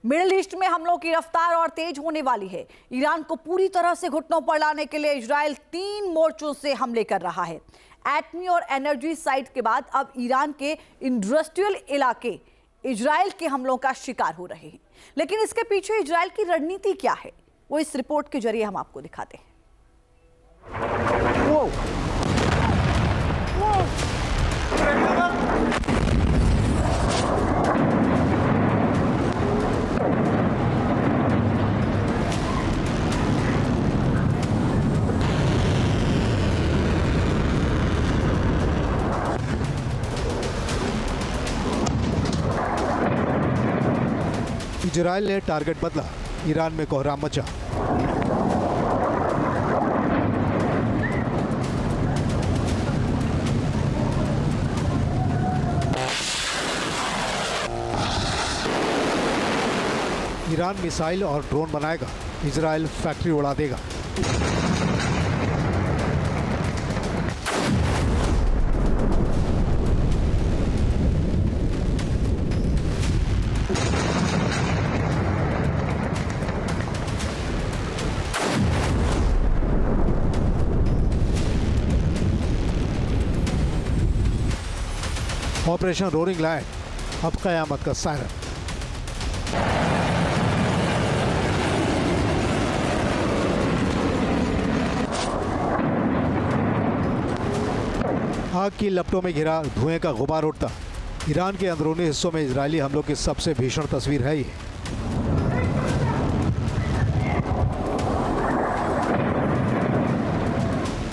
Middle east में हमलों की रफ्तार और तेज होने वाली है। ईरान को पूरी तरह से घुटनों पर लाने के लिए इजराइल 3 मोर्चों से हमले कर रहा है। एटमी और एनर्जी साइट के बाद अब ईरान के इंडस्ट्रियल इलाके इजराइल के हमलों का शिकार हो रहे हैं। लेकिन इसके पीछे इजराइल की रणनीति क्या है, वो इस रिपोर्ट के जरिए हम आपको दिखाते हैं। इजराइल ने टारगेट बदला, ईरान में कोहराम मचा। ईरान मिसाइल और ड्रोन बनाएगा, इजराइल फैक्ट्री उड़ा देगा। ऑपरेशन रोरिंग लायन, अब कयामत का सायरन। आग की लपटों में घिरा धुएं का गुबार उठता। ईरान के अंदरूनी हिस्सों में इजरायली हमलों की सबसे भीषण तस्वीर है ये।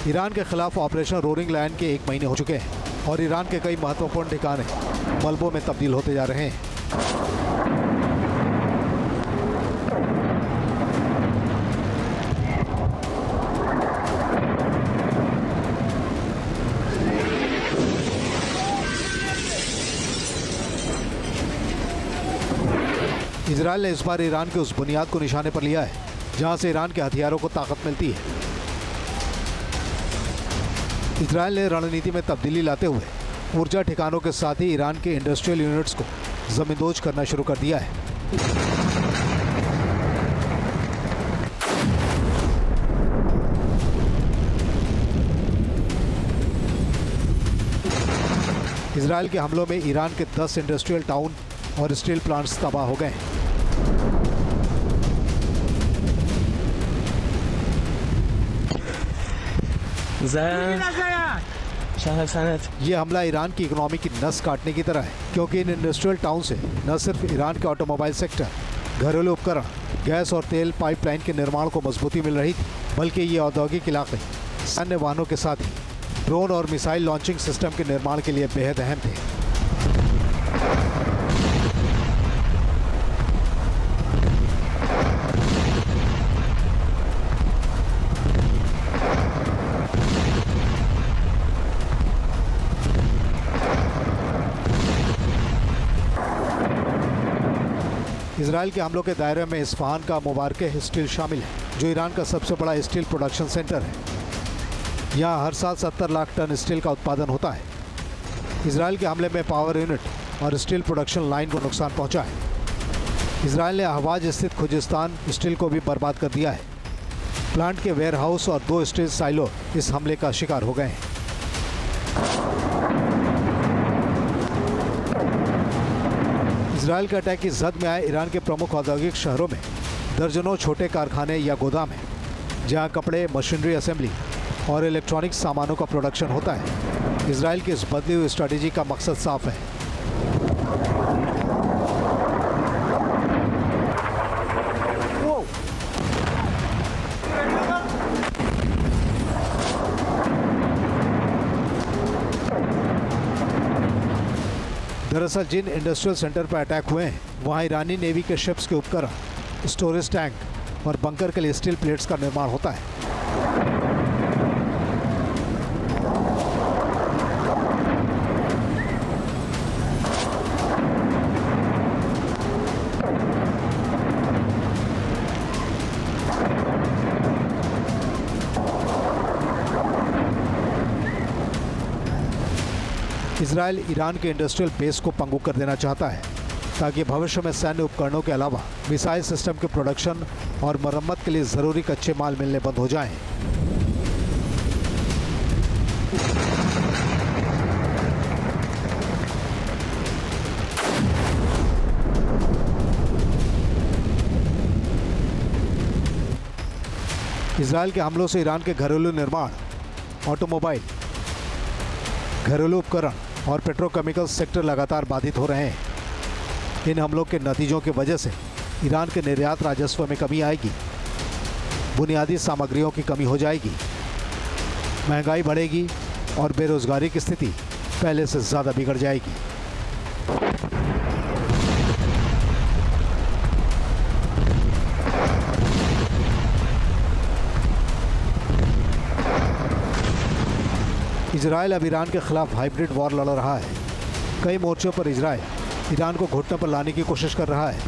ईरान के खिलाफ ऑपरेशन रोरिंग लायन के 1 महीने हो चुके हैं और ईरान के कई महत्वपूर्ण ठिकाने मलबों में तब्दील होते जा रहे हैं। इजरायल ने इस बार ईरान के उस बुनियाद को निशाने पर लिया है जहां से ईरान के हथियारों को ताकत मिलती है। इजरायल ने रणनीति में तब्दीली लाते हुए ऊर्जा ठिकानों के साथ ही ईरान के इंडस्ट्रियल यूनिट्स को जमींदोज करना शुरू कर दिया है। इजरायल के हमलों में ईरान के 10 इंडस्ट्रियल टाउन और स्टील प्लांट्स तबाह हो गए हैं। ये हमला ईरान की इकोनॉमी की नस काटने की तरह है, क्योंकि इन इंडस्ट्रियल टाउन से न सिर्फ ईरान के ऑटोमोबाइल सेक्टर, घरेलू उपकरण, गैस और तेल पाइपलाइन के निर्माण को मजबूती मिल रही थी, बल्कि ये औद्योगिक इलाके अन्य वाहनों के साथ ही ड्रोन और मिसाइल लॉन्चिंग सिस्टम के निर्माण के लिए बेहद अहम थे। इजरायल के हमलों के दायरे में इस्फहान का मुबारके स्टील शामिल है, जो ईरान का सबसे बड़ा स्टील प्रोडक्शन सेंटर है। यहाँ हर साल 70 लाख टन स्टील का उत्पादन होता है। इजरायल के हमले में पावर यूनिट और स्टील प्रोडक्शन लाइन को नुकसान पहुँचा है। इजरायल ने अहवाज स्थित खुजिस्तान स्टील को भी बर्बाद कर दिया है। प्लांट के वेयरहाउस और 2 स्टील साइलो इस हमले का शिकार हो गए हैं। इजरायल के अटैक की जद में आए ईरान के प्रमुख औद्योगिक शहरों में दर्जनों छोटे कारखाने या गोदाम हैं, जहां कपड़े, मशीनरी असेंबली और इलेक्ट्रॉनिक सामानों का प्रोडक्शन होता है। इजरायल की इस बदली हुई स्ट्रेटेजी का मकसद साफ है। दरअसल जिन इंडस्ट्रियल सेंटर पर अटैक हुए हैं, वहां ईरानी नेवी के शिप्स के उपकरण, स्टोरेज टैंक और बंकर के लिए स्टील प्लेट्स का निर्माण होता है। इजरायल ईरान के इंडस्ट्रियल बेस को पंगु कर देना चाहता है। ताकि भविष्य में सैन्य उपकरणों के अलावा मिसाइल सिस्टम के प्रोडक्शन और मरम्मत के लिए ज़रूरी कच्चे माल मिलने बंद हो जाएं। इजरायल के हमलों से ईरान के घरेलू निर्माण, ऑटोमोबाइल, घरेलू उपकरण और पेट्रोकेमिकल सेक्टर लगातार बाधित हो रहे हैं। इन हमलों के नतीजों की वजह से ईरान के निर्यात राजस्व में कमी आएगी, बुनियादी सामग्रियों की कमी हो जाएगी, महंगाई बढ़ेगी और बेरोजगारी की स्थिति पहले से ज़्यादा बिगड़ जाएगी। इजरायल अब ईरान के खिलाफ हाइब्रिड वॉर लड़ रहा है। कई मोर्चों पर इजरायल ईरान को घुटने पर लाने की कोशिश कर रहा है।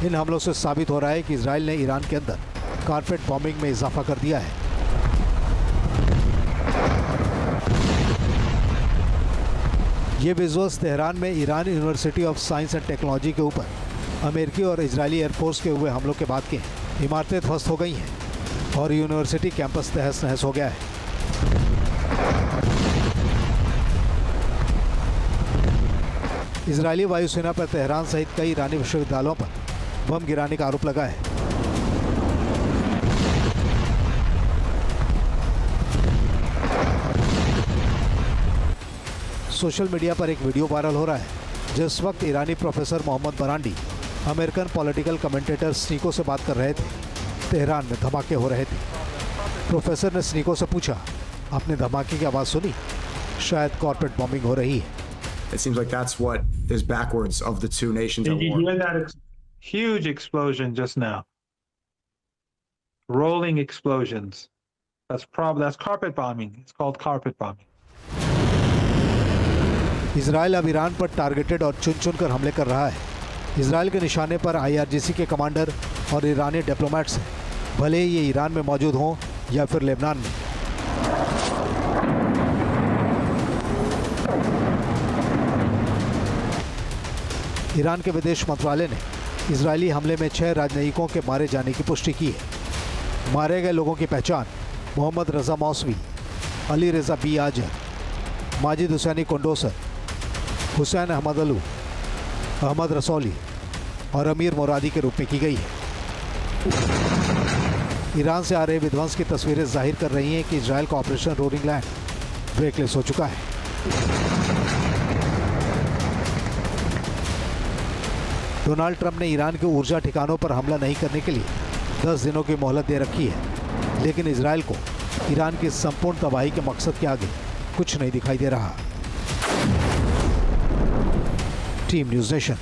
इन हमलों से साबित हो रहा है कि इजरायल ने ईरान के अंदर कारपेट बॉम्बिंग में इजाफा कर दिया है। ये विजुअल्स तेहरान में Iran university of science and technology के ऊपर अमेरिकी और इजरायली एयरफोर्स के हुए हमलों के बाद के हैं। इमारतें ध्वस्त हो गई हैं और यूनिवर्सिटी कैंपस तहस नहस हो गया है। इजरायली वायुसेना पर तेहरान सहित कई ईरानी विश्वविद्यालयों पर बम गिराने का आरोप लगा है। सोशल मीडिया पर एक वीडियो वायरल हो रहा है जिस वक्त ईरानी professor Mohammad Barandi American political commentator Sneako से बात कर रहे थे, तेहरान में धमाके हो रहे थे। प्रोफेसर ने स्नीको से पूछा, आपने धमाके की आवाज़ सुनी? शायद कॉर्पोरेट बॉम्बिंग हो रही है। It seems like that's what is backwards of the two nations at Did you war. hear that huge explosion just now? Rolling explosions. That's carpet bombing. It's called carpet bombing. Israel अब Iran पर targeted और चुन चुन कर हमले कर रहा है। इजरायल के निशाने पर IRGC के कमांडर और ईरानी डिप्लोमेट्स हैं, भले ही ये ईरान में मौजूद हों या फिर लेबनान में। ईरान के विदेश मंत्रालय ने इजरायली हमले में 6 राजनयिकों के मारे जाने की पुष्टि की है। मारे गए लोगों की पहचान मोहम्मद रजा मौसवी, अली रजा बी आजर, माजिद हुसैनी कोंडोसर, हुसैन अहमद अलू, अहमद रसौली और अमीर मुरादी के रूप में की गई है। ईरान से आ रहे विध्वंस की तस्वीरें जाहिर कर रही हैं कि इजरायल का ऑपरेशन रोलिंग लैंड ब्रेकलेस हो चुका है। डोनाल्ड ट्रंप ने ईरान के ऊर्जा ठिकानों पर हमला नहीं करने के लिए 10 दिनों की मोहलत दे रखी है, लेकिन इजरायल को ईरान की संपूर्ण तबाही के मकसद के आगे कुछ नहीं दिखाई दे रहा। Team news nation.